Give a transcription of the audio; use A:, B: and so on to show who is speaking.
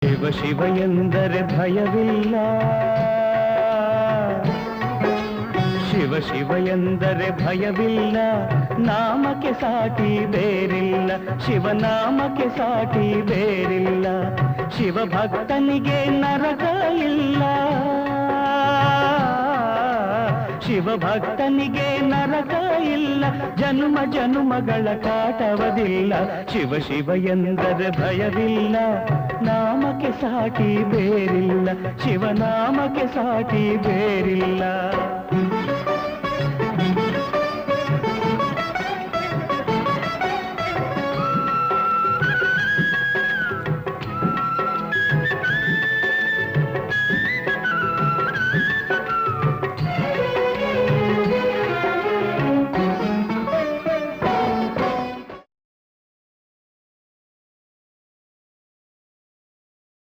A: ಶಿವ ಶಿವ ಎಂದರೆ ಭಯವಿಲ್ಲ, ಶಿವ ಶಿವ ಎಂದರೆ ಭಯವಿಲ್ಲ, ನಾಮಕ್ಕೆ ಸಾಟಿ ಬೇರಿಲ್ಲ, ಶಿವನಾಮಕ್ಕೆ ಸಾಟಿ ಬೇರಿಲ್ಲ. ಶಿವ ಭಕ್ತನಿಗೆ ನರಕ ಇಲ್ಲ, ಶಿವ ಭಕ್ತನಿಗೆ ನರಕ ಇಲ್ಲ, ಜನ್ಮ ಜನ್ಮಗಳ ಕಾಟವದಿಲ್ಲ. ಶಿವ ಶಿವ ಎಂದರೆ ಭಯವಿಲ್ಲ, ನಾಮಕ್ಕೆ ಸಾಟಿ ಬೇರಿಲ್ಲ, ಶಿವನಾಮಕ್ಕೆ ಸಾಟಿ ಬೇರಿಲ್ಲ.